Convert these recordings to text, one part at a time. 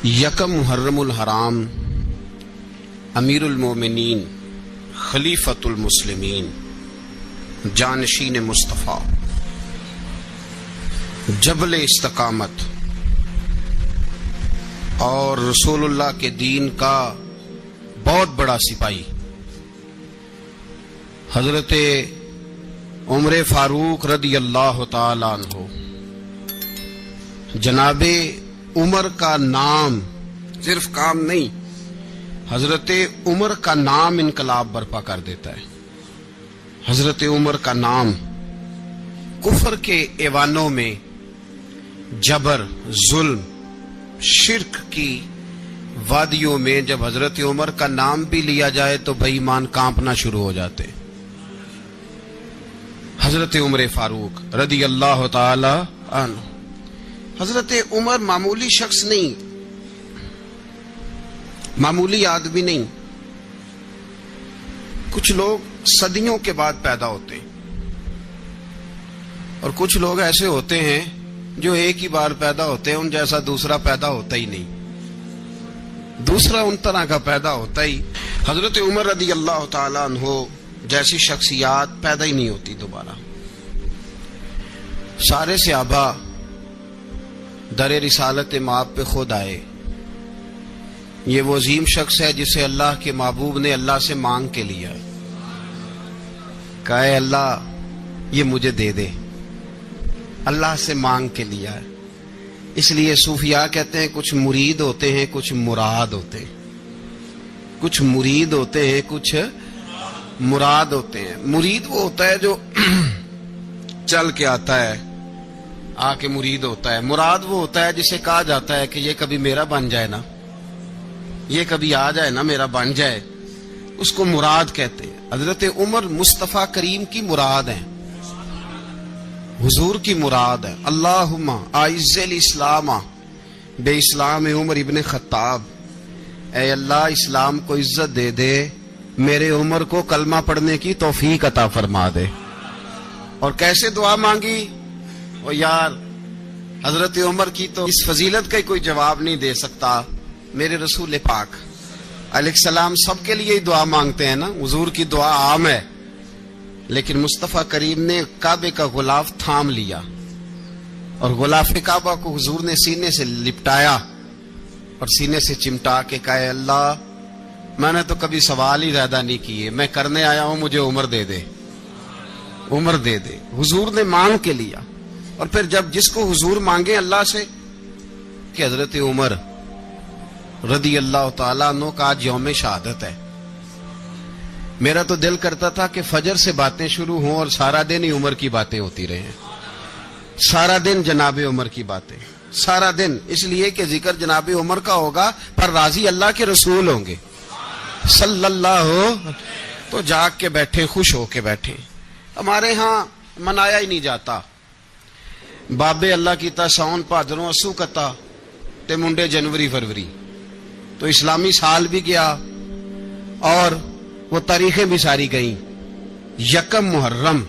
یکم محرم الحرام امیر المومنین خلیفۃ المسلمین جانشین مصطفیٰ جبل استقامت اور رسول اللہ کے دین کا بہت بڑا سپاہی حضرت عمر فاروق رضی اللہ تعالی عنہ، جناب عمر کا نام صرف کام نہیں، حضرت عمر کا نام انقلاب برپا کر دیتا ہے۔ حضرت عمر کا نام کفر کے ایوانوں میں جبر، ظلم، شرک کی وادیوں میں جب حضرت عمر کا نام بھی لیا جائے تو بے ایمان کانپنا شروع ہو جاتے۔ حضرت عمر فاروق رضی اللہ تعالی عنہ، حضرت عمر معمولی شخص نہیں، معمولی آدمی نہیں۔ کچھ لوگ صدیوں کے بعد پیدا ہوتے ہیں اور کچھ لوگ ایسے ہوتے ہیں جو ایک ہی بار پیدا ہوتے ہیں، ان جیسا دوسرا پیدا ہوتا ہی نہیں، دوسرا ان طرح کا پیدا ہوتا ہی۔ حضرت عمر رضی اللہ تعالی عنہ جیسی شخصیات پیدا ہی نہیں ہوتی دوبارہ۔ سارے صحابہ در رسالت مآب پہ خود آئے۔ یہ وہ عظیم شخص ہے جسے اللہ کے محبوب نے اللہ سے مانگ کے لیا، کہا اے اللہ یہ مجھے دے دے، اللہ سے مانگ کے لیا ہے۔ اس لیے صوفیاء کہتے ہیں کچھ مرید ہوتے ہیں، کچھ مراد ہوتے ہیں، کچھ مرید ہوتے ہیں، کچھ مراد ہوتے ہیں۔ مرید وہ ہوتا ہے جو چل کے آتا ہے، آ کے مرید ہوتا ہے۔ مراد وہ ہوتا ہے جسے کہا جاتا ہے کہ یہ کبھی میرا بن جائے نا، یہ کبھی آ جائے نا، میرا بن جائے، اس کو مراد کہتے ہیں۔ حضرت عمر مصطفیٰ کریم کی مراد ہیں، حضور کی مراد ہے۔ اللہم اعز الاسلام بے اسلام عمر ابن خطاب، اے اللہ اسلام کو عزت دے دے، میرے عمر کو کلمہ پڑھنے کی توفیق عطا فرما دے۔ اور کیسے دعا مانگی؟ او یار حضرت عمر کی تو اس فضیلت کا کوئی جواب نہیں دے سکتا، میرے رسول پاک علیہ السلام سب کے لیے ہی دعا مانگتے ہیں نا، حضور کی دعا عام ہے، لیکن مصطفیٰ کریم نے کعبے کا غلاف تھام لیا اور غلاف کعبہ کو حضور نے سینے سے لپٹایا اور سینے سے چمٹا کے کہا اے اللہ میں نے تو کبھی سوال ہی زیادہ نہیں کیے، میں کرنے آیا ہوں، مجھے عمر دے دے، عمر دے دے۔ حضور نے مانگ کے لیا۔ اور پھر جب جس کو حضور مانگے اللہ سے، کہ حضرت عمر رضی اللہ تعالیٰ عنہ کا آج یوم شہادت ہے، میرا تو دل کرتا تھا کہ فجر سے باتیں شروع ہوں اور سارا دن ہی عمر کی باتیں ہوتی رہیں، سارا دن جناب عمر کی باتیں، سارا دن، اس لیے کہ ذکر جناب عمر کا ہوگا پر راضی اللہ کے رسول ہوں گے صلی اللہ، تو جاگ کے بیٹھے، خوش ہو کے بیٹھے۔ ہمارے ہاں منایا ہی نہیں جاتا، بابے اللہ کیتا ساؤن بھادروں اسو کتا تے منڈے جنوری فروری، تو اسلامی سال بھی گیا اور وہ تاریخیں بھی ساری گئیں۔ یکم محرم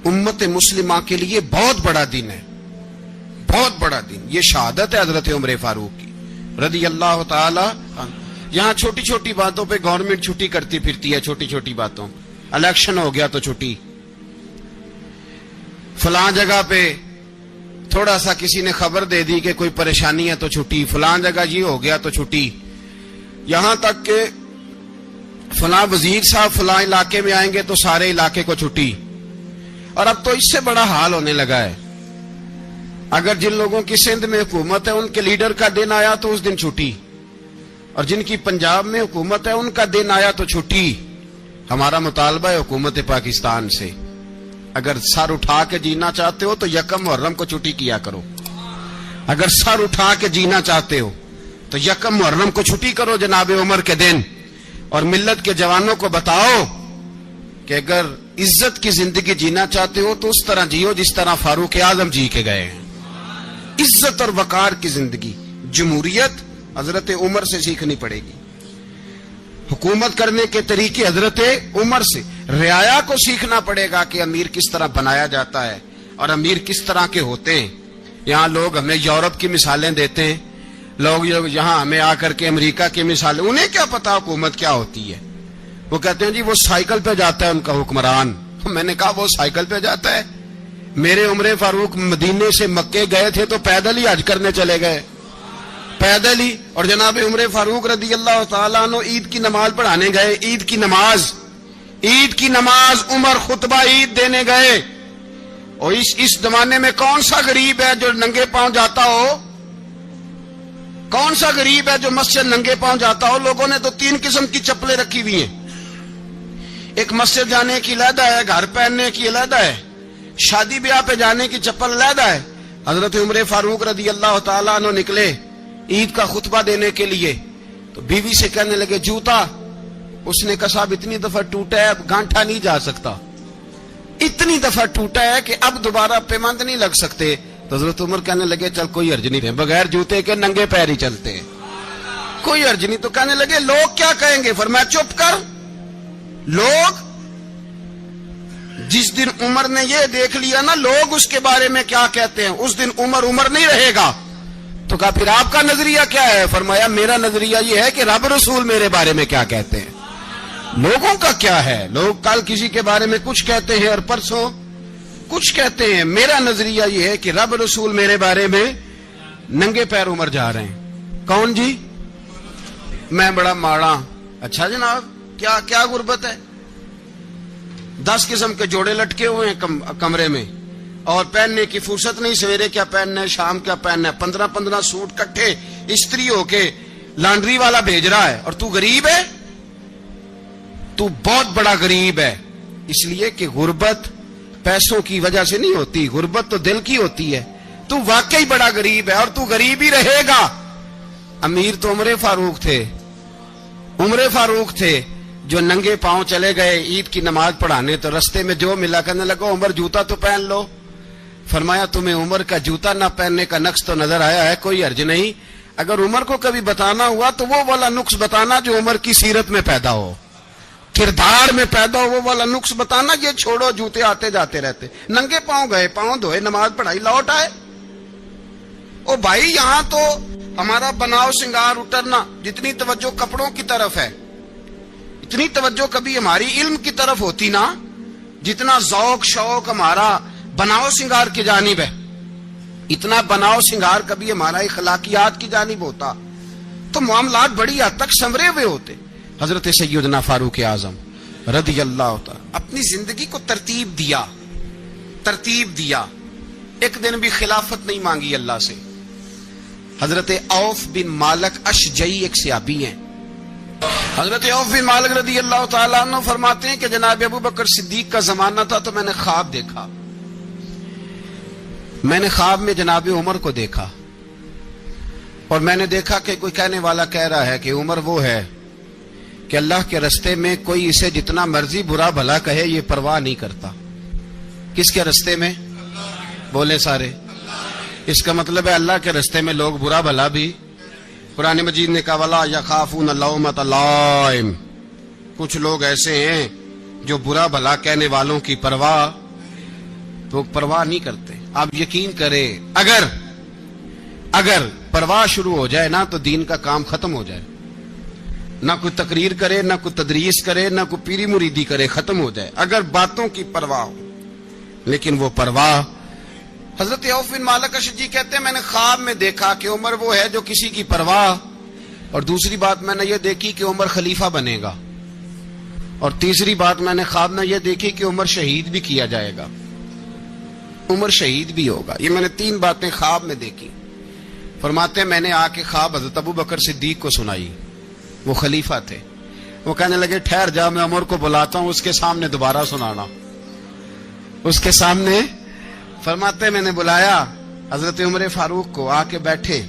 امت مسلمہ کے لیے بہت بڑا دن ہے، بہت بڑا دن۔ یہ شہادت ہے حضرت عمر فاروق کی رضی اللہ تعالی عنہ۔ یہاں چھوٹی چھوٹی باتوں پہ گورنمنٹ چھٹی کرتی پھرتی ہے، چھوٹی چھوٹی باتوں، الیکشن ہو گیا تو چھٹی، فلاں جگہ پہ تھوڑا سا کسی نے خبر دے دی کہ کوئی پریشانی ہے تو چھٹی، فلاں جگہ یہ ہو گیا تو چھٹی، یہاں تک کہ فلاں وزیر صاحب فلاں علاقے میں آئیں گے تو سارے علاقے کو چھٹی۔ اور اب تو اس سے بڑا حال ہونے لگا ہے، اگر جن لوگوں کی سندھ میں حکومت ہے ان کے لیڈر کا دن آیا تو اس دن چھٹی، اور جن کی پنجاب میں حکومت ہے ان کا دن آیا تو چھٹی۔ ہمارا مطالبہ ہے حکومت پاکستان سے، اگر سر اٹھا کے جینا چاہتے ہو تو یکم محرم کو چھٹی کیا کرو، اگر سر اٹھا کے جینا چاہتے ہو تو یکم محرم کو چھٹی کرو جناب عمر کے دن، اور ملت کے جوانوں کو بتاؤ کہ اگر عزت کی زندگی جینا چاہتے ہو تو اس طرح جیو جس طرح فاروق اعظم جی کے گئے ہیں، عزت اور وقار کی زندگی۔ جمہوریت حضرت عمر سے سیکھنی پڑے گی، حکومت کرنے کے طریقے حضرت عمر سے، رعایا کو سیکھنا پڑے گا کہ امیر کس طرح بنایا جاتا ہے اور امیر کس طرح کے ہوتے ہیں۔ یہاں لوگ ہمیں یورپ کی مثالیں دیتے ہیں لوگ یہاں ہمیں آ کر کے امریکہ کی مثال، انہیں کیا پتا حکومت کیا ہوتی ہے؟ وہ کہتے ہیں جی وہ سائیکل پہ جاتا ہے ان کا حکمران۔ میں نے کہا وہ سائیکل پہ جاتا ہے؟ میرے عمر فاروق مدینے سے مکے گئے تھے تو پیدل ہی حج کرنے چلے گئے، پیدل ہی۔ اور جناب عمر فاروق رضی اللہ تعالیٰ عنہ عید کی نماز پڑھانے گئے، عید کی نماز عمر خطبہ عید دینے گئے۔ اور اس زمانے میں کون سا غریب ہے جو ننگے پاؤں جاتا ہو؟ کون سا غریب ہے جو مسجد ننگے پاؤں جاتا ہو؟ لوگوں نے تو 3 قسم کی چپلیں رکھی ہوئی ہیں، ایک مسجد جانے کی علیحدہ ہے، گھر پہننے کی علیحدہ ہے، شادی بیاہ پہ جانے کی چپل علیحدہ ہے۔ حضرت عمر فاروق رضی اللہ تعالیٰ عنہ نکلے عید کا خطبہ دینے کے لیے، تو بیوی سے کہنے لگے جوتا۔ اس نے کہا صاحب اتنی دفعہ ٹوٹا ہے اب گانٹھا نہیں جا سکتا، اتنی دفعہ ٹوٹا ہے کہ اب دوبارہ پیمند نہیں لگ سکتے۔ تو حضرت عمر کہنے لگے چل کوئی حرج نہیں ہے، بغیر جوتے کے ننگے پیر ہی چلتے ہیں، کوئی حرج نہیں۔ تو کہنے لگے لوگ کیا کہیں گے؟ فرمایا چپ کر، لوگ جس دن عمر نے یہ دیکھ لیا نا لوگ اس کے بارے میں کیا کہتے ہیں، اس دن عمر نہیں رہے گا۔ تو کہا پھر آپ کا نظریہ کیا ہے؟ فرمایا میرا نظریہ یہ ہے کہ رب رسول میرے بارے میں کیا کہتے ہیں، لوگوں کا کیا ہے؟ لوگ کل کسی کے بارے میں کچھ کہتے ہیں اور پرسوں کچھ کہتے ہیں، میرا نظریہ یہ ہے کہ رب رسول میرے بارے میں ننگے پیر عمر جا رہے ہیں۔ کون جی؟ میں بڑا ماڑا۔ اچھا جناب کیا غربت ہے؟ 10 قسم کے جوڑے لٹکے ہوئے ہیں کمرے میں، اور پہننے کی فرصت نہیں، سویرے کیا پہننا ہے شام کیا پہننا ہے، 15 سوٹ کٹھے استری ہو کے لانڈری والا بھیج رہا ہے، اور تو غریب ہے، تو بہت بڑا غریب ہے۔ اس لیے کہ غربت پیسوں کی وجہ سے نہیں ہوتی، غربت تو دل کی ہوتی ہے۔ تو واقعی بڑا غریب ہے اور تو غریب ہی رہے گا۔ امیر تو عمر فاروق تھے جو ننگے پاؤں چلے گئے عید کی نماز پڑھانے، تو رستے میں جو ملا کہنے لگا عمر جوتا تو پہن لو۔ فرمایا تمہیں عمر کا جوتا نہ پہننے کا نقص تو نظر آیا ہے، کوئی حرج نہیں۔ اگر عمر کو کبھی بتانا ہوا تو وہ والا نقص بتانا جو عمر کی سیرت میں پیدا ہو، کردار میں پیدا ہو، وہ والا نقص بتانا۔ یہ چھوڑو جوتے آتے جاتے رہتے، ننگے پاؤں گئے، پاؤں دھوئے، نماز پڑھائی، لوٹ آئے۔ او بھائی یہاں تو ہمارا بناؤ سنگار اترنا، جتنی توجہ کپڑوں کی طرف ہے اتنی توجہ کبھی ہماری علم کی طرف ہوتی نا، جتنا ذوق شوق ہمارا بناؤ سنگار کی جانب ہے، اتنا بناؤ سنگار کبھی ہمارا اخلاقیات کی جانب ہوتا تو معاملات بڑی حد تک سنورے ہوئے ہوتے۔ حضرت سیدنا فاروق اعظم رضی اللہ تعالی اپنی زندگی کو ترتیب دیا، ایک دن بھی خلافت نہیں مانگی اللہ سے۔ حضرت عوف بن مالک اشجعی ایک صحابی ہیں، حضرت عوف بن مالک رضی اللہ تعالیٰ عنہ فرماتے ہیں کہ جناب ابو بکر صدیق کا زمانہ تھا تو میں نے خواب دیکھا، میں نے خواب میں جناب عمر کو دیکھا، اور میں نے دیکھا کہ کوئی کہنے والا کہہ رہا ہے کہ عمر وہ ہے کہ اللہ کے رستے میں کوئی اسے جتنا مرضی برا بھلا کہے یہ پرواہ نہیں کرتا۔ کس کے رستے میں؟ بولے سارے۔ اس کا مطلب ہے اللہ کے رستے میں لوگ برا بھلا بھی، قرآن مجید نے کہا وَلَا يَخَافُونَ لَوْمَةَ لَائِمٍ، کچھ لوگ ایسے ہیں جو برا بھلا کہنے والوں کی پرواہ نہیں کرتے۔ آپ یقین کریں اگر پرواہ شروع ہو جائے نا تو دین کا کام ختم ہو جائے، نہ کوئی تقریر کرے، نہ کوئی تدریس کرے، نہ کوئی پیری مریدی کرے، ختم ہو جائے اگر باتوں کی پرواہ ہو۔ لیکن وہ پرواہ، حضرت عوف بن مالک اشجعی کہتے ہیں میں نے خواب میں دیکھا کہ عمر وہ ہے جو کسی کی پرواہ، اور دوسری بات میں نے یہ دیکھی کہ عمر خلیفہ بنے گا، اور تیسری بات میں نے خواب میں یہ دیکھی کہ عمر شہید بھی کیا جائے گا، عمر شہید بھی ہوگا۔ یہ میں نے 3 باتیں خواب میں دیکھی۔ فرماتے ہیں میں نے آ کے خواب حضرت ابو بکر صدیق کو سنائی، وہ خلیفہ تھے۔ وہ کہنے لگے ٹھہر جا، میں عمر کو بلاتا ہوں، اس کے سامنے دوبارہ سنانا، اس کے سامنے۔ فرماتے میں نے بلایا حضرت عمر فاروق کو، آ کے بیٹھے،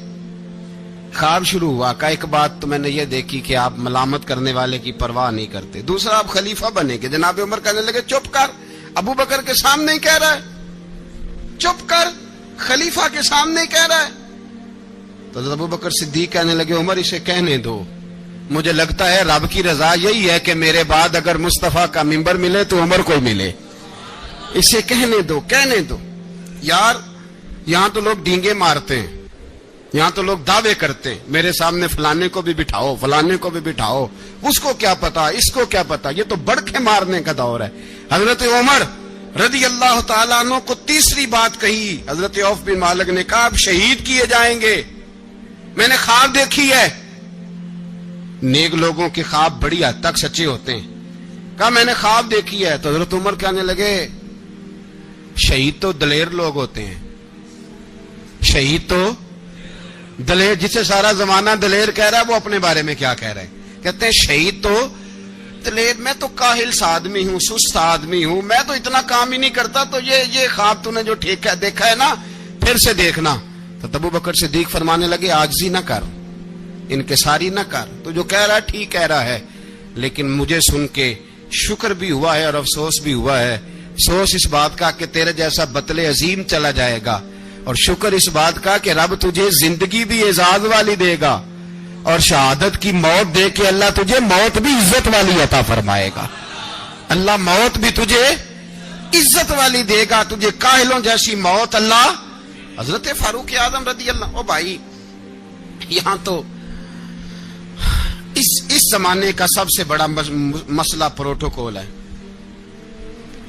خواب شروع ہوا۔ کا ایک بات تو میں نے یہ دیکھی کہ آپ ملامت کرنے والے کی پرواہ نہیں کرتے، دوسرا آپ خلیفہ بنے گے۔ جناب عمر کہنے لگے چپ کر، ابو بکر کے سامنے ہی کہہ رہا ہے، چپ کر، خلیفہ کے سامنے ہی کہہ رہا ہے۔ تو حضرت ابو بکر صدیق کہنے لگے عمر اسے کہنے دو، مجھے لگتا ہے رب کی رضا یہی ہے کہ میرے بعد اگر مصطفیٰ کا منبر ملے تو عمر کو ملے، اسے کہنے دو۔ یار یہاں تو لوگ ڈینگے مارتے ہیں، یہاں تو لوگ دعوے کرتے ہیں میرے سامنے فلانے کو بھی بٹھاؤ، فلانے کو بھی بٹھاؤ، اس کو کیا پتا، اس کو کیا پتا، یہ تو بڑکے مارنے کا دور ہے۔ حضرت عمر رضی اللہ تعالیٰ عنہ کو تیسری بات کہی، حضرت عوف بن مالک نے کہا آپ شہید کیے جائیں گے، میں نے خواب دیکھی ہے۔ نیک لوگوں کے خواب بڑی حد تک سچے ہوتے ہیں۔ کہا میں نے خواب دیکھی ہے، تو حضرت عمر کہنے لگے شہید تو دلیر لوگ ہوتے ہیں، شہید تو دلیر، جسے سارا زمانہ دلیر کہہ رہا ہے وہ اپنے بارے میں کیا کہہ رہے ہیں، کہتے ہیں شہید تو دلیر، میں تو کاہل سا آدمی ہوں، سست آدمی ہوں، میں تو اتنا کام ہی نہیں کرتا، تو یہ خواب تو نے جو دیکھا ہے نا پھر سے دیکھنا۔ تو ابو بکر صدیق فرمانے لگے عاجزی نہ کر، انکساری نہ کر، تو جو کہہ رہا ہے ٹھیک کہہ رہا ہے، لیکن مجھے سن کے شکر بھی ہوا ہے اور افسوس بھی ہوا ہے۔ افسوس اس بات کا کہ تیرے جیسا بطل عظیم چلا جائے گا، اور شکر اس بات کا کہ رب تجھے زندگی بھی اعزاز والی دے گا، اور شہادت کی موت دے کے اللہ تجھے موت بھی عزت والی عطا فرمائے گا۔ اللہ موت بھی تجھے عزت والی دے گا، تجھے کاہلوں جیسی موت اللہ۔ حضرت فاروق اعظم رضی اللہ، او بھائی یہاں تو اس زمانے کا سب سے بڑا مسئلہ پروٹوکول ہے۔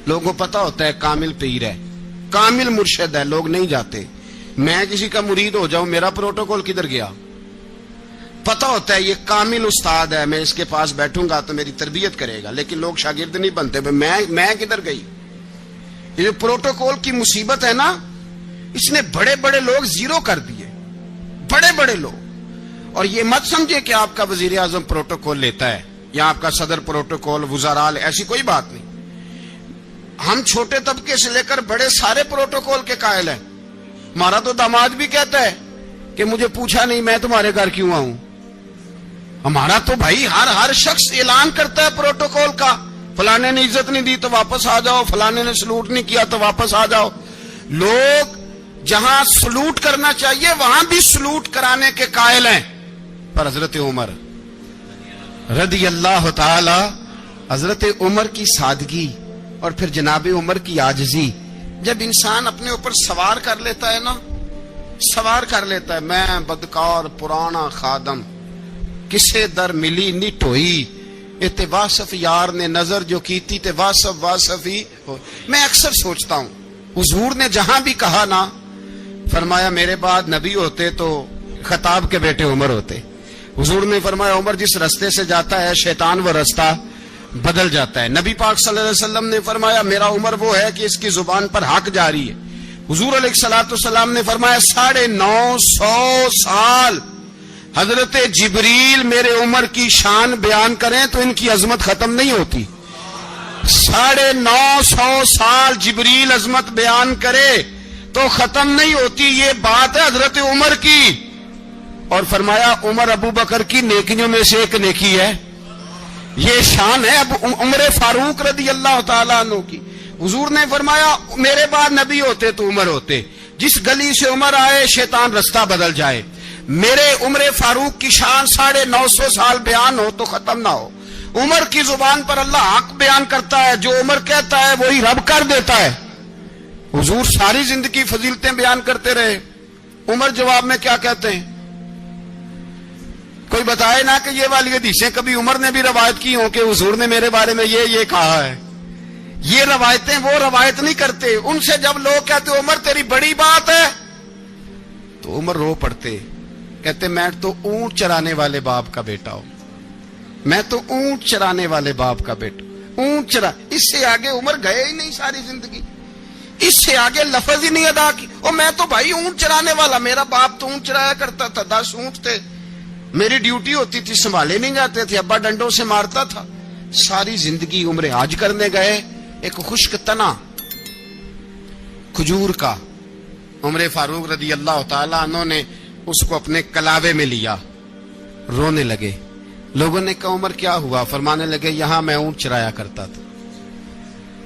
لوگوں کو پتا ہوتا ہے کامل پیر ہے، کامل مرشد ہے، لوگ نہیں جاتے۔ میں کسی کا مرید ہو جاؤں، میرا پروٹوکول کدھر گیا؟ پتا ہوتا ہے یہ کامل استاد ہے، میں اس کے پاس بیٹھوں گا تو میری تربیت کرے گا، لیکن لوگ شاگرد نہیں بنتے، میں کدھر گئی؟ یہ جو پروٹوکول کی مصیبت ہے نا، اس نے بڑے بڑے لوگ زیرو کر دیے، بڑے بڑے لوگ۔ اور یہ مت سمجھے کہ آپ کا وزیر اعظم پروٹوکول لیتا ہے یا آپ کا صدر پروٹوکول، وزراء، ایسی کوئی بات نہیں۔ ہم چھوٹے طبقے سے لے کر بڑے سارے پروٹوکول کے قائل ہیں۔ ہمارا تو داماد بھی کہتا ہے کہ مجھے پوچھا نہیں میں تمہارے گھر کیوں آؤں۔ ہمارا تو بھائی ہر شخص اعلان کرتا ہے پروٹوکول کا، فلانے نے عزت نہیں دی تو واپس آ جاؤ، فلانے نے سلوٹ نہیں کیا تو واپس آ جاؤ۔ لوگ جہاں سلوٹ کرنا چاہیے وہاں بھی سلوٹ کرانے کے قائل ہیں، پر حضرت عمر رضی اللہ تعالی، حضرت عمر کی سادگی اور پھر جناب عمر کی عاجزی، جب انسان اپنے اوپر سوار کر لیتا ہے نا، سوار کر لیتا ہے، میں بدکار پرانا خادم، کسے در ملی نی ٹوئی، تے واصف یار نے نظر جو کی تھی تے واصف ہی ہو۔ میں اکثر سوچتا ہوں حضور نے جہاں بھی کہا نا، فرمایا میرے بعد نبی ہوتے تو خطاب کے بیٹے عمر ہوتے۔ حضور نے فرمایا عمر جس رستے سے جاتا ہے شیطان وہ رستہ بدل جاتا ہے۔ نبی پاک صلی اللہ علیہ وسلم نے فرمایا میرا عمر وہ ہے کہ اس کی زبان پر حق جاری ہے۔ حضور علیہ الصلوۃ والسلام نے فرمایا 950 سال حضرت جبریل میرے عمر کی شان بیان کریں تو ان کی عظمت ختم نہیں ہوتی۔ 950 سال جبریل عظمت بیان کرے تو ختم نہیں ہوتی۔ یہ بات ہے حضرت عمر کی، اور فرمایا عمر ابو بکر کی نیکیوں میں سے ایک نیکی ہے، یہ شان ہے اب عمر فاروق رضی اللہ تعالیٰ عنہ کی۔ حضور نے فرمایا میرے بعد نبی ہوتے تو عمر ہوتے، جس گلی سے عمر آئے شیطان رستہ بدل جائے۔ میرے عمر فاروق کی شان 950 سال بیان ہو تو ختم نہ ہو۔ عمر کی زبان پر اللہ حق بیان کرتا ہے، جو عمر کہتا ہے وہی رب کر دیتا ہے۔ حضور ساری زندگی فضیلتیں بیان کرتے رہے، عمر جواب میں کیا کہتے ہیں؟ کوئی بتائے نا کہ یہ والی حدیثیں کبھی عمر نے بھی روایت کی ہوں کہ حضور نے میرے بارے میں یہ کہا ہے۔ یہ روایتیں وہ روایت نہیں کرتے، ان سے جب لوگ کہتے عمر تیری بڑی بات ہے تو عمر رو پڑتے، کہتے میں تو اونٹ چرانے والے باپ کا بیٹا ہوں، میں تو اونٹ چرانے والے باپ کا بیٹا، اونٹ چرا۔ اس سے آگے عمر گئے ہی نہیں ساری زندگی، اس سے آگے لفظ ہی نہیں ادا کی۔ اور میں تو بھائی اونٹ چرانے والا، میرا باپ تو اونٹ چرایا کرتا تھا، 10 اونٹ تھے، میری ڈیوٹی ہوتی تھی، سنبھالے نہیں جاتے تھے، ابا ڈنڈوں سے مارتا تھا۔ ساری زندگی عمر حج کرنے گئے، ایک خشک تنا کھجور کا عمر فاروق رضی اللہ تعالیٰ عنہ نے اس کو اپنے کلاوے میں لیا، رونے لگے۔ لوگوں نے کہا عمر کیا ہوا؟ فرمانے لگے یہاں میں اونٹ چرایا کرتا تھا،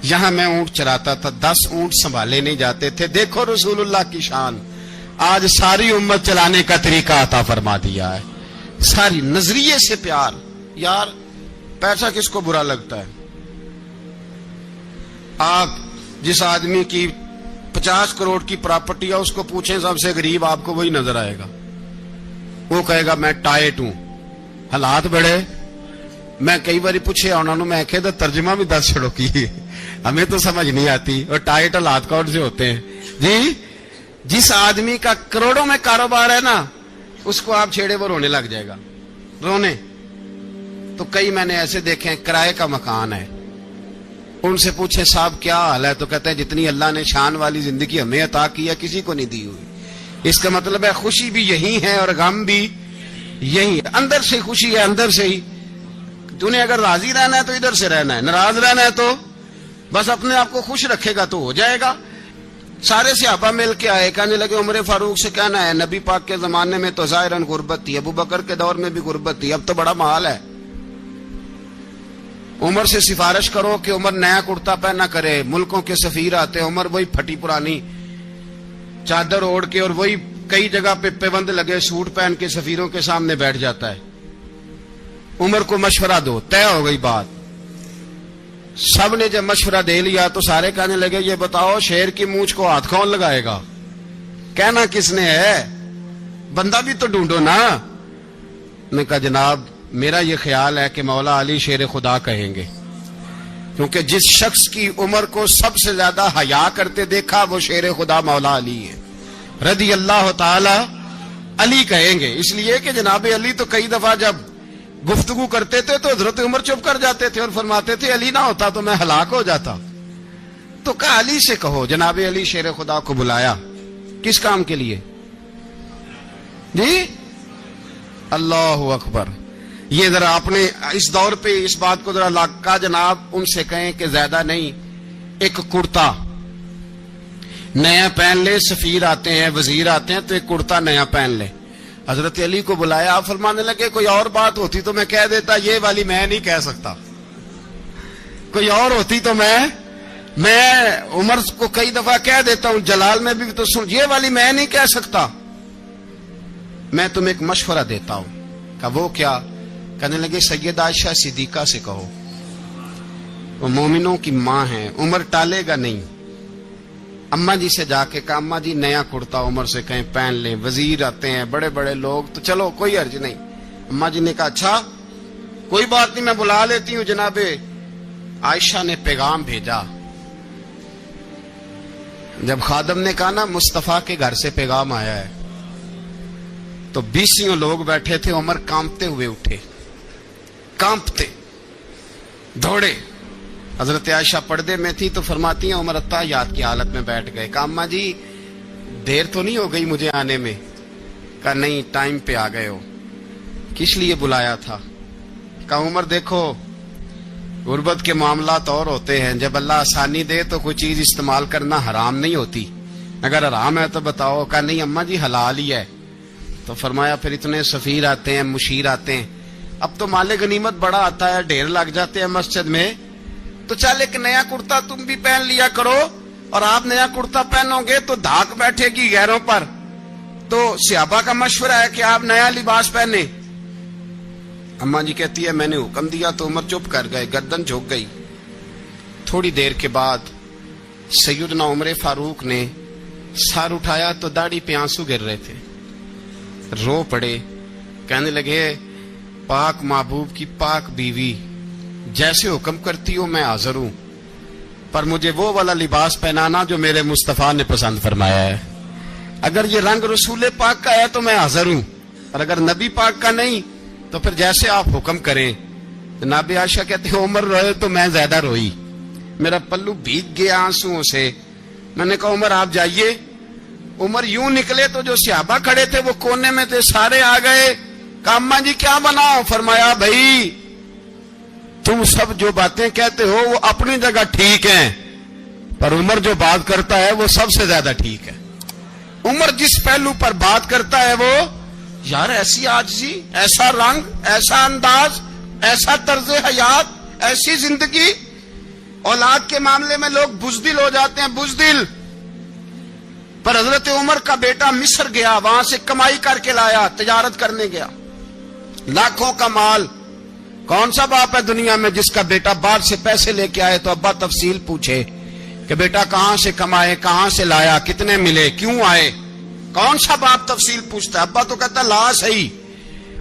یہاں میں اونٹ چراتا تھا، 10 اونٹ سنبھالے نہیں جاتے تھے۔ دیکھو رسول اللہ کی شان، آج ساری امت چلانے کا طریقہ عطا فرما دیا ہے، ساری نظریے سے پیار۔ یار پیسہ کس کو برا لگتا ہے؟ آپ جس آدمی کی 50 کروڑ کی پراپرٹی ہے اس کو پوچھیں سب سے غریب، آپ کو وہی نظر آئے گا۔ وہ کہے گا میں ٹائٹ ہوں. حالات بڑے میں کئی باری پوچھے انہوں نے, میں کہا ترجمہ بھی 10 چھڑو کی ہمیں تو سمجھ نہیں آتی. اور ٹائٹ حالات کون سے ہوتے ہیں جی؟ جس آدمی کا کروڑوں میں کاروبار ہے نا, اس کو آپ چھیڑے وہ رونے لگ جائے گا, رونے. تو کئی میں نے ایسے دیکھے ہیں کرائے کا مکان ہے, ان سے پوچھے صاحب کیا حال ہے, تو کہتے ہیں جتنی اللہ نے شان والی زندگی ہمیں عطا کی ہے کسی کو نہیں دی ہوئی. اس کا مطلب ہے خوشی بھی یہی ہے اور غم بھی یہی ہے. اندر سے خوشی ہے, اندر سے ہی. تُنے اگر راضی رہنا ہے تو ادھر سے رہنا ہے, ناراض رہنا ہے تو بس اپنے آپ کو خوش رکھے گا تو ہو جائے گا. سارے صحابہ مل کے آئے, کہنے لگے عمر فاروق سے کہنا ہے نبی پاک کے زمانے میں تو ظاہراً غربت تھی, ابو بکر کے دور میں بھی غربت تھی, اب تو بڑا محال ہے. عمر سے سفارش کرو کہ عمر نیا کرتا پہنا کرے. ملکوں کے سفیر آتے, عمر وہی پھٹی پرانی چادر اوڑھ کے اور وہی کئی جگہ پہ پیوند لگے سوٹ پہن کے سفیروں کے سامنے بیٹھ جاتا ہے. عمر کو مشورہ دو, طے ہو گئی بات. سب نے جب مشورہ دے لیا تو سارے کہنے لگے یہ بتاؤ شیر کی مونچھ کو ہاتھ کون لگائے گا؟ کہنا کس نے ہے, بندہ بھی تو ڈھونڈو نا. نے کہا جناب میرا یہ خیال ہے کہ مولا علی شیر خدا کہیں گے, کیونکہ جس شخص کی عمر کو سب سے زیادہ حیا کرتے دیکھا وہ شیر خدا مولا علی ہے رضی اللہ تعالی علی کہیں گے. اس لیے کہ جناب علی تو کئی دفعہ جب گفتگو کرتے تھے تو حضرت عمر چپ کر جاتے تھے اور فرماتے تھے علی نہ ہوتا تو میں ہلاک ہو جاتا. تو کہا علی سے کہو. جناب علی شیر خدا کو بلایا, کس کام کے لیے جی؟ اللہ اکبر. یہ ذرا آپ نے اس دور پہ اس بات کو ذرا لاکا جناب ان سے کہیں کہ زیادہ نہیں, ایک کرتا نیا پہن لے. سفیر آتے ہیں, وزیر آتے ہیں تو ایک کرتا نیا پہن لے. حضرت علی کو بلایا, آپ فرمانے لگے کوئی اور بات ہوتی تو میں کہہ دیتا, یہ والی میں نہیں کہہ سکتا. کوئی اور ہوتی تو میں عمر کو کئی دفعہ کہہ دیتا ہوں, جلال میں بھی تو سن, یہ والی میں نہیں کہہ سکتا. میں تمہیں ایک مشورہ دیتا ہوں. کہا وہ کیا؟ کہنے لگے سیدہ عائشہ صدیقہ سے کہو, وہ مومنوں کی ماں ہیں, عمر ٹالے گا نہیں. اماں جی سے جا کے کہا اماں جی نیا کرتا عمر سے کہیں پہن لیں. وزیر آتے ہیں, بڑے بڑے لوگ, تو چلو کوئی حرج نہیں. اماں جی نے کہا اچھا کوئی بات نہیں میں بلا لیتی ہوں. جناب عائشہ نے پیغام بھیجا. جب خادم نے کہا نا مصطفیٰ کے گھر سے پیغام آیا ہے, تو 20 لوگ بیٹھے تھے. عمر کانپتے ہوئے اٹھے, کانپتے دوڑے. حضرت عائشہ پردے میں تھی تو فرماتی ہیں عمر اتحیات کی حالت میں بیٹھ گئے. کہا اماں جی دیر تو نہیں ہو گئی مجھے آنے میں؟ کہا نہیں ٹائم پہ آ گئے ہو. کس لیے بلایا تھا؟ کہا عمر دیکھو غربت کے معاملات اور ہوتے ہیں, جب اللہ آسانی دے تو کوئی چیز استعمال کرنا حرام نہیں ہوتی, اگر حرام ہے تو بتاؤ. کہا نہیں اماں جی حلال ہی ہے. تو فرمایا پھر اتنے سفیر آتے ہیں, مشیر آتے ہیں, اب تو مال غنیمت بڑا آتا ہے, ڈھیر لگ جاتے ہیں مسجد میں, تو چل ایک نیا کرتا تم بھی پہن لیا کرو. اور آپ نیا کرتا پہنو گے تو دھاک بیٹھے گی غیروں پر. تو صحابہ کا مشورہ ہے کہ آپ نیا لباس پہنے. اماں جی کہتی ہے میں نے حکم دیا تو عمر چپ کر گئے, گردن جھک گئی. تھوڑی دیر کے بعد سیدنا عمر فاروق نے سر اٹھایا تو داڑھی پہ آنسو گر رہے تھے, رو پڑے. کہنے لگے پاک محبوب کی پاک بیوی جیسے حکم کرتی ہو میں حاضر ہوں, پر مجھے وہ والا لباس پہنانا جو میرے مصطفیٰ نے پسند فرمایا ہے. اگر یہ رنگ رسول پاک کا ہے تو میں حاضر ہوں, اور اگر نبی پاک کا نہیں تو پھر جیسے آپ حکم کریں. جناب عائشہ کہتے ہیں عمر روئے تو میں زیادہ روئی, میرا پلو بھیگ گیا آنسوؤں سے. میں نے کہا عمر آپ جائیے. عمر یوں نکلے تو جو صحابہ کھڑے تھے وہ کونے میں تھے, سارے آ گئے. کہا اماں جی کیا بناؤ؟ فرمایا بھائی تم سب جو باتیں کہتے ہو وہ اپنی جگہ ٹھیک ہیں, پر عمر جو بات کرتا ہے وہ سب سے زیادہ ٹھیک ہے. عمر جس پہلو پر بات کرتا ہے وہ یار ایسی عاجزی, ایسا رنگ, ایسا انداز, ایسا طرز حیات, ایسی زندگی. اولاد کے معاملے میں لوگ بزدل ہو جاتے ہیں, بزدل. پر حضرت عمر کا بیٹا مصر گیا, وہاں سے کمائی کر کے لایا, تجارت کرنے گیا, لاکھوں کا مال. کون سا باپ ہے دنیا میں جس کا بیٹا باہر سے پیسے لے کے آئے تو ابا تفصیل پوچھے کہ بیٹا کہاں سے کمائے, کہاں سے لایا, کتنے ملے, کیوں آئے؟ کون سا باپ تفصیل پوچھتا ہے؟ ابا تو کہتا لا صحیح,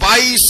22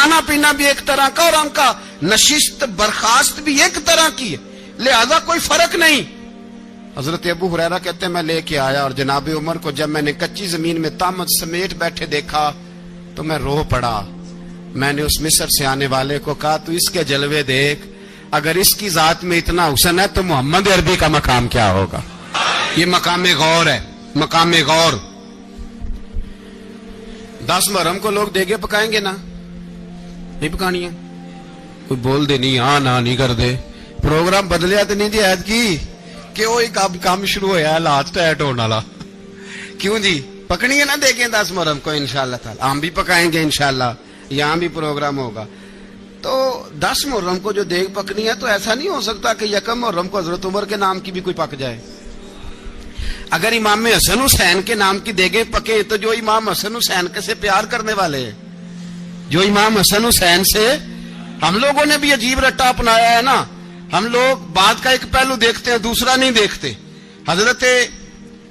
کھانا پینا بھی ایک طرح کا اور ان کا نشست برخاست بھی ایک طرح کی ہے، لہذا کوئی فرق نہیں۔ حضرت ابو ہریرہ کہتے ہیں میں لے کے آیا اور جناب عمر کو جب میں نے کچی زمین میں تامت سمیٹ بیٹھے دیکھا تو میں رو پڑا۔ میں نے اس مصر سے آنے والے کو کہا تو اس کے جلوے دیکھ، اگر اس کی ذات میں اتنا حسن ہے تو محمد عربی کا مقام کیا ہوگا؟ یہ مقام غور ہے، مقام غور۔ 10 محرم کو لوگ دیگے پکائیں گے نا؟ نہیں پکانی ہے؟ کوئی بول دے نہیں، ہاں نہ نہیں کر دے، پروگرام بدلیا تو نہیں جی عید کی کہ وہی کام شروع ہوا لات ٹائٹ ہونے والا؟ کیوں جی پکنی ہے نا دیکھیں 10 محرم کو انشاءاللہ تعالی، ہم بھی پکائیں گے انشاءاللہ، یہاں بھی پروگرام ہوگا۔ تو 10 محرم کو جو دیگ پکنی ہے تو ایسا نہیں ہو سکتا کہ 1 محرم کو حضرت عمر کے نام کی بھی کوئی پک جائے۔ اگر امام حسن حسین کے نام کی دیگیں پکے تو جو امام حسن حسین کے سے پیار کرنے والے ہیں، جو امام حسن حسین سے، ہم لوگوں نے بھی عجیب رٹا اپنایا ہے نا، ہم لوگ بات کا ایک پہلو دیکھتے ہیں دوسرا نہیں دیکھتے۔ حضرت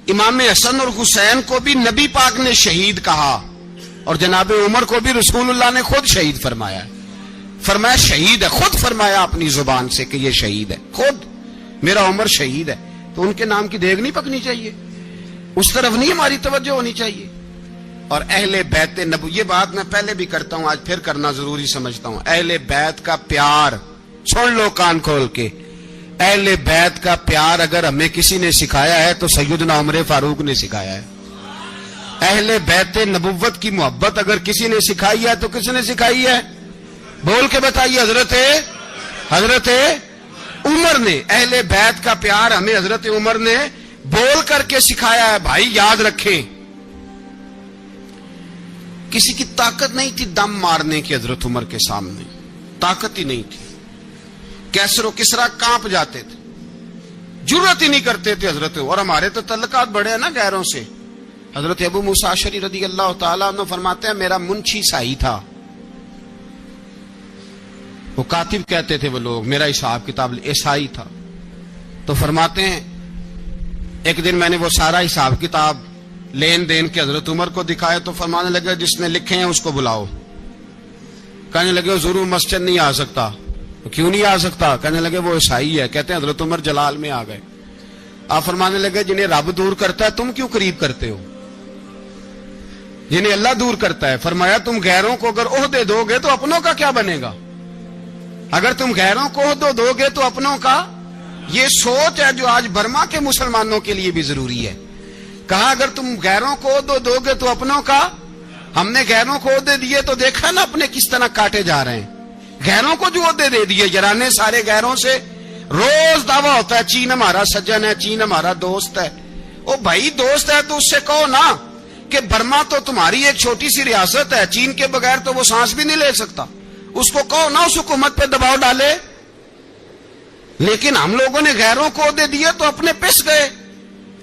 امام حسن اور حسین کو بھی نبی پاک نے شہید کہا اور جناب عمر کو بھی رسول اللہ نے خود شہید فرمایا، فرمایا شہید ہے، خود فرمایا اپنی زبان سے کہ یہ شہید ہے، خود میرا عمر شہید ہے۔ تو ان کے نام کی دیگ نہیں پکنی چاہیے، اس طرف نہیں ہماری توجہ ہونی چاہیے۔ اور اہل بیت نبو، یہ بات میں پہلے بھی کرتا ہوں، آج پھر کرنا ضروری سمجھتا ہوں، اہل بیت کا پیار سن لو کان کھول کے، اہل بیت کا پیار اگر ہمیں کسی نے سکھایا ہے تو سیدنا عمر فاروق نے سکھایا ہے۔ اہل بیت نبوت کی محبت اگر کسی نے سکھائی ہے تو کس نے سکھائی ہے؟ بول کے بتائیے، حضرت عمر نے۔ اہل بیت کا پیار ہمیں حضرت عمر نے بول کر کے سکھایا ہے۔ بھائی یاد رکھیں، کسی کی طاقت نہیں تھی دم مارنے کی حضرت عمر کے سامنے، طاقت ہی نہیں تھی۔ کیسر و کسرا کانپ جاتے تھے، جرأت ہی نہیں کرتے تھے حضرت۔ اور ہمارے تو تعلقات بڑے ہیں نا غیروں سے۔ حضرت ابو موسیٰ اشعری رضی اللہ تعالیٰ عنہ فرماتے ہیں میرا منشی سائی تھا، وہ کاتب کہتے تھے وہ لوگ، میرا حساب کتاب عیسائی تھا۔ تو فرماتے ہیں ایک دن میں نے وہ سارا حساب کتاب لین دین کے حضرت عمر کو دکھایا تو فرمانے لگے جس نے لکھے ہیں اس کو بلاؤ۔ کہنے لگے ضرور مسجد نہیں آ سکتا۔ کیوں نہیں آ سکتا؟ کہنے لگے وہ عیسائی ہے۔ کہتے ہیں حضرت عمر جلال میں آ گئے۔ آپ فرمانے لگے جنہیں رب دور کرتا ہے تم کیوں قریب کرتے ہو؟ جنہیں اللہ دور کرتا ہے۔ فرمایا تم غیروں کو اگر عہدے دو گے تو اپنوں کا کیا بنے گا؟ اگر تم غیروں کو عہدے دو گے تو اپنوں کا۔ یہ سوچ ہے جو آج برما کے مسلمانوں کے لیے بھی ضروری ہے۔ کہا اگر تم غیروں کو عہدے دو گے تو اپنوں کا۔ ہم نے غیروں کو عہدے دیے تو دیکھا نا اپنے کس طرح کاٹے جا رہے ہیں۔ غیروں کو جو عہدے دے دیے یرانے سارے غیروں سے، روز دعویٰ ہوتا ہے چین ہمارا سجن ہے، چین ہمارا دوست ہے۔ او بھائی دوست ہے تو اس سے کہو نا کہ برما تو تمہاری ایک چھوٹی سی ریاست ہے، چین کے بغیر تو وہ سانس بھی نہیں لے سکتا، اس کو کہو نا اس حکومت پہ دباؤ ڈالے۔ لیکن ہم لوگوں نے غیروں کو عہدے دیے تو اپنے پس گئے۔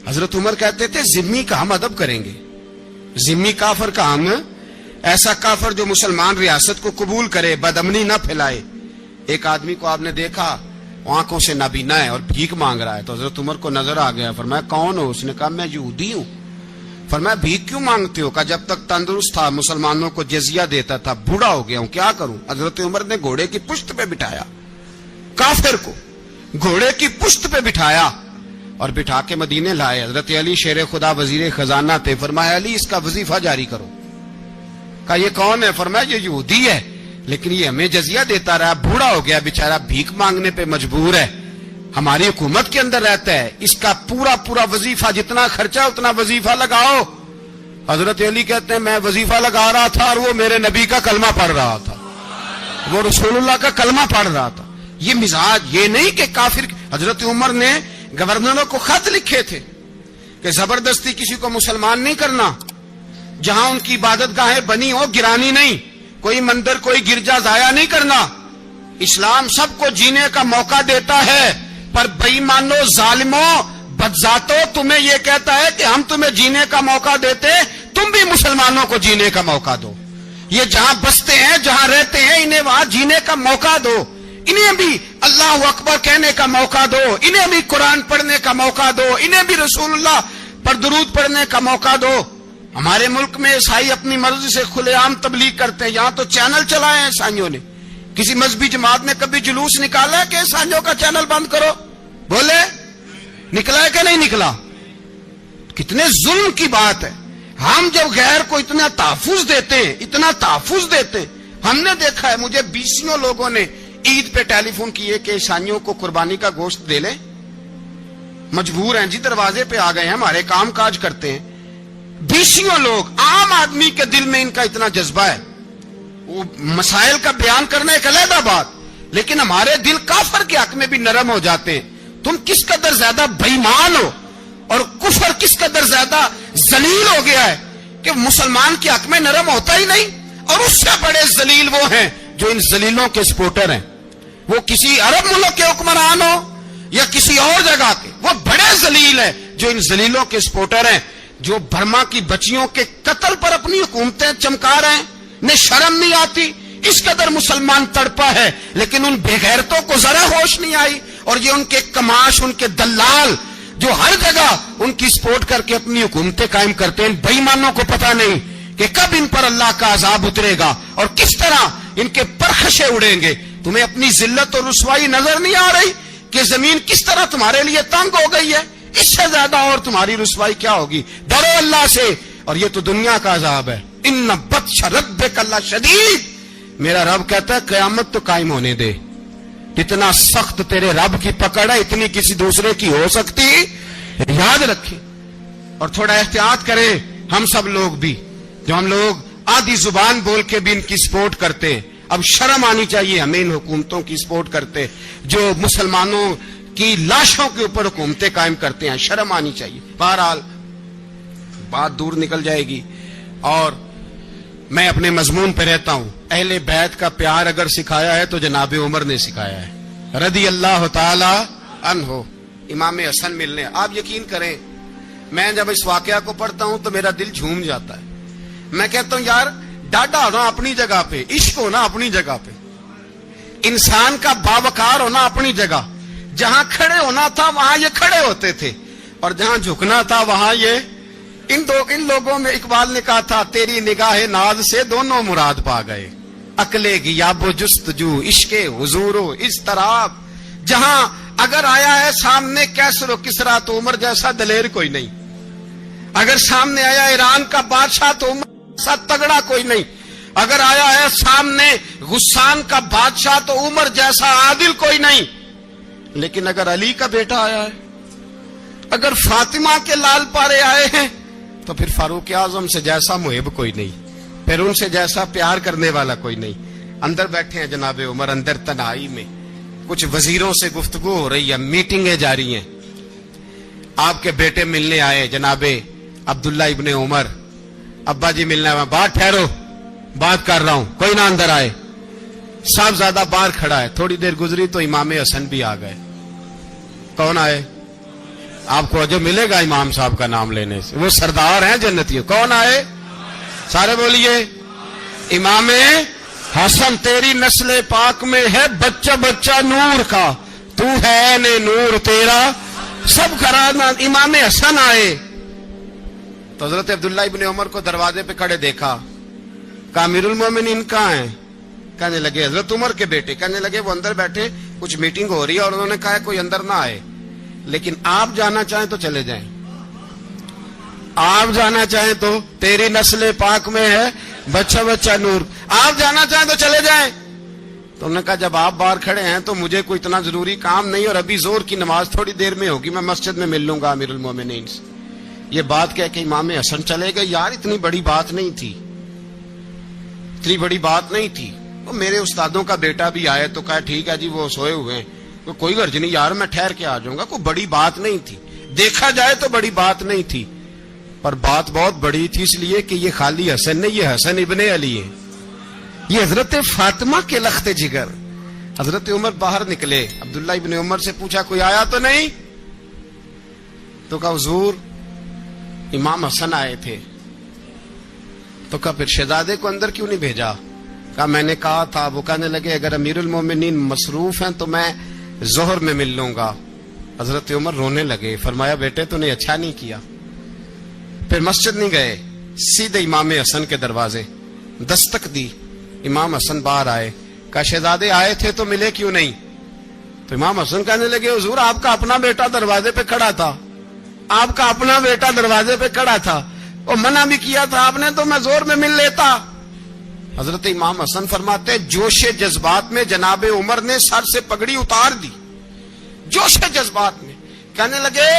حضرت عمر کہتے تھے ذمی کا ہم ادب کریں گے، ذمی کافر کا ہم، ایسا کافر جو مسلمان ریاست کو قبول کرے، بدامنی نہ پھیلائے۔ ایک آدمی کو آپ نے دیکھا آنکھوں سے نابینا ہے اور بھیک مانگ رہا ہے، تو حضرت عمر کو نظر آ گیا، فرمایا کون ہو؟ اس نے کہا میں یہودی ہوں۔ فرمایا بھیک کیوں مانگتے ہو؟ کہا جب تک تندرست تھا مسلمانوں کو جزیہ دیتا تھا، بوڑھا ہو گیا ہوں کیا کروں؟ حضرت عمر نے گھوڑے کی پشت پہ بٹھایا، کافر کو گھوڑے کی پشت پہ بٹھایا اور بٹھا کے مدینے لائے۔ حضرت علی شیر خدا وزیر خزانہ تھے، فرمایا علی اس کا وظیفہ جاری کرو۔ کہا یہ کون ہے؟ فرمایا یہ یہودی ہے لیکن یہ ہمیں جزیہ دیتا رہا، بوڑھا ہو گیا بیچارہ، بھیک مانگنے پہ مجبور ہے، ہماری حکومت کے اندر رہتا ہے، اس کا پورا وظیفہ جتنا خرچہ اتنا وظیفہ لگاؤ۔ حضرت علی کہتے ہیں میں وظیفہ لگا رہا تھا اور وہ میرے نبی کا کلمہ پڑھ رہا تھا، وہ رسول اللہ کا کلمہ پڑھ رہا تھا۔ یہ مزاج، یہ نہیں کہ کافر۔ حضرت عمر نے گورنروں کو خط لکھے تھے کہ زبردستی کسی کو مسلمان نہیں کرنا، جہاں ان کی عبادت گاہیں بنی ہو گرانی نہیں، کوئی مندر کوئی گرجا ضائع نہیں کرنا۔ اسلام سب کو جینے کا موقع دیتا ہے، پر بے ایمانو ظالموں بدذاتوں تمہیں یہ کہتا ہے کہ ہم تمہیں جینے کا موقع دیتے، تم بھی مسلمانوں کو جینے کا موقع دو۔ یہ جہاں بستے ہیں جہاں رہتے ہیں انہیں وہاں جینے کا موقع دو، انہیں بھی اللہ اکبر کہنے کا موقع دو، انہیں بھی قرآن پڑھنے کا موقع دو، انہیں بھی رسول اللہ پر درود پڑھنے کا موقع دو۔ ہمارے ملک میں عیسائی اپنی مرضی سے کھلے عام تبلیغ کرتے ہیں. یہاں تو چینل چلائے ہیں عیسائیوں نے. کسی مذہبی جماعت نے کبھی جلوس نکالا ہے کہ عیسائیوں کا چینل بند کرو؟ بولے نکلا ہے کہ نہیں نکلا؟ کتنے ظلم کی بات ہے. ہم جب غیر کو اتنا تحفظ دیتے ہیں، اتنا تحفظ دیتے ہیں. ہم نے دیکھا ہے، مجھے بیسیوں لوگوں نے عید پہ ٹیلی فون کیے کہ عیسائیوں کو قربانی کا گوشت دے لیں. مجبور ہیں جی، دروازے پہ آ گئے ہیں، ہمارے کام کاج کرتے ہیں. بیسیوں لوگ، عام آدمی کے دل میں ان کا اتنا جذبہ ہے. وہ مسائل کا بیان کرنا ایک علیحدہ بات، لیکن ہمارے دل کافر کے حق میں بھی نرم ہو جاتے ہیں. تم کس قدر زیادہ بے ایمان ہو اور کفر کس قدر زیادہ ذلیل ہو گیا ہے کہ مسلمان کے حق میں نرم ہوتا ہی نہیں. اور اس سے بڑے ذلیل وہ ہیں جو ان ذلیلوں کے سپورٹر ہیں. وہ کسی عرب ملک کے حکمران ہو یا کسی اور جگہ کے، وہ بڑے ذلیل ہیں جو ان ذلیلوں کے سپورٹر ہیں، جو برما کی بچیوں کے قتل پر اپنی حکومتیں چمکا رہے ہیں. انہیں شرم نہیں آتی. اس قدر مسلمان تڑپا ہے، لیکن ان بے غیرتوں کو ذرا ہوش نہیں آئی. اور یہ ان کے کماش، ان کے دلال جو ہر جگہ ان کی سپورٹ کر کے اپنی حکومتیں قائم کرتے ہیں، بے ایمانوں کو پتہ نہیں کہ کب ان پر اللہ کا عذاب اترے گا اور کس طرح ان کے پرخشے اڑیں گے. تمہیں اپنی ذلت اور رسوائی نظر نہیں آ رہی کہ زمین کس طرح تمہارے لیے تنگ ہو گئی ہے؟ اس سے زیادہ اور تمہاری رسوائی کیا ہوگی؟ ڈرو اللہ سے. اور یہ تو دنیا کا عذاب ہے. ان بطش ربک لشدید. میرا رب کہتا ہے قیامت تو قائم ہونے دے. اتنا سخت تیرے رب کی پکڑ ہے، اتنی کسی دوسرے کی ہو سکتی؟ یاد رکھیں اور تھوڑا احتیاط کریں. ہم سب لوگ بھی، جو ہم لوگ آدھی زبان بول کے بھی ان کی سپورٹ کرتے ہیں، اب شرم آنی چاہیے ہمیں ان حکومتوں کی سپورٹ کرتے جو مسلمانوں کی لاشوں کے اوپر حکومتیں قائم کرتے ہیں. شرم آنی چاہیے. بہرحال بات دور نکل جائے گی اور میں اپنے مضمون پہ رہتا ہوں. اہل بیت کا پیار اگر سکھایا ہے تو جناب عمر نے سکھایا ہے رضی اللہ تعالی عنہ. امام حسن ملنے، آپ یقین کریں میں جب اس واقعہ کو پڑھتا ہوں تو میرا دل جھوم جاتا ہے. میں کہتا ہوں یار، ڈاڈا ہونا اپنی جگہ پہ، عشق ہونا اپنی جگہ پہ، انسان کا باوقار ہونا اپنی جگہ. جہاں کھڑے ہونا تھا وہاں یہ کھڑے ہوتے تھے، اور جہاں جھکنا تھا وہاں یہ ان لوگوں میں اقبال نے کہا تھا تیری نگاہ ناز سے دونوں مراد پا گئے. عقل غیاب و جستجو، عشق حضور و اضطراب. جہاں اگر آیا ہے سامنے کیسر و کسرا تو عمر جیسا دلیر کوئی نہیں. اگر سامنے آیا ایران کا بادشاہ تو عمر جیسا تگڑا کوئی نہیں. اگر آیا ہے سامنے غسان کا بادشاہ تو عمر جیسا عادل کوئی نہیں. لیکن اگر علی کا بیٹا آیا ہے، اگر فاطمہ کے لال پارے آئے ہیں، تو پھر فاروق اعظم سے جیسا محب کوئی نہیں، پھر ان سے جیسا پیار کرنے والا کوئی نہیں. اندر بیٹھے ہیں جناب عمر، اندر تنہائی میں کچھ وزیروں سے گفتگو ہو رہی ہے، میٹنگیں جاری ہیں. آپ کے بیٹے ملنے آئے جناب عبداللہ ابن عمر. ابا جی ملنا ہے. بات ٹھہرو، بات کر رہا ہوں، کوئی نہ اندر آئے. صاحب زیادہ باہر کھڑا ہے. تھوڑی دیر گزری تو امام حسن بھی آ گئے. کون آئے؟ آپ کو جو ملے گا امام صاحب کا نام لینے سے، وہ سردار ہیں جنتی. کون آئے؟ سارے بولیے. امام حسن، تیری نسل پاک میں ہے بچہ بچہ نور کا، تو ہے نے نور تیرا سب کرانا. امام حسن آئے تو حضرت عبداللہ ابن عمر کو دروازے پہ کھڑے دیکھا. کہا امیر المومنین کہاں ہیں؟ کہنے لگے حضرت عمر کے بیٹے. کہنے لگے وہ اندر بیٹھے، کچھ میٹنگ ہو رہی ہے اور انہوں نے کہا کوئی اندر نہ آئے، لیکن آپ جانا چاہیں تو چلے جائیں. آپ جانا چاہیں تو، تیری نسل پاک میں ہے بچہ بچہ نور، آپ جانا چاہیں تو چلے جائیں. تو انہوں نے کہا جب آپ باہر کھڑے ہیں تو مجھے کوئی اتنا ضروری کام نہیں، اور ابھی زور کی نماز تھوڑی دیر میں ہوگی، میں مسجد میں مل لوں گا امیر المومنین سے. یہ بات کہہ کہ امام حسن چلے گئے. یار اتنی بڑی بات نہیں تھی، اتنی بڑی بات نہیں تھی. وہ میرے استادوں کا بیٹا بھی آئے تو کہا ٹھیک ہے جی وہ سوئے ہوئے ہیں، کوئی غرض نہیں یار، میں ٹھہر کے آ جاؤں گا. کوئی بڑی بات نہیں تھی، دیکھا جائے تو بڑی بات نہیں تھی، پر بات بہت بڑی تھی، اس لیے کہ یہ خالی حسن نہیں، یہ حسن ابن علی ہے، یہ حضرت فاطمہ کے لخت جگر. حضرت عمر باہر نکلے. عبداللہ ابن عمر سے پوچھا کوئی آیا تو نہیں؟ تو کہا حضور امام حسن آئے تھے. تو کہا پھر شہزادے کو اندر کیوں نہیں بھیجا؟ کہا میں نے کہا تھا. وہ کہنے لگے اگر امیر المومنین مصروف ہیں تو میں ظہر میں مل لوں گا. حضرت عمر رونے لگے. فرمایا بیٹے تو نے اچھا نہیں کیا. پھر مسجد نہیں گئے، سیدھے امام حسن کے دروازے دستک دی. امام حسن باہر آئے. کہا شہزادے آئے تھے تو ملے کیوں نہیں؟ تو امام حسن کہنے لگے حضور آپ کا اپنا بیٹا دروازے پہ کھڑا تھا, آپ کا اپنا بیٹا دروازے پہ کھڑا تھا, اور منع بھی کیا تھا آپ نے, تو میں زور میں مل لیتا. حضرت امام حسن فرماتے جوش جذبات میں جناب عمر نے سر سے پگڑی اتار دی, جوش جذبات میں. کہنے لگے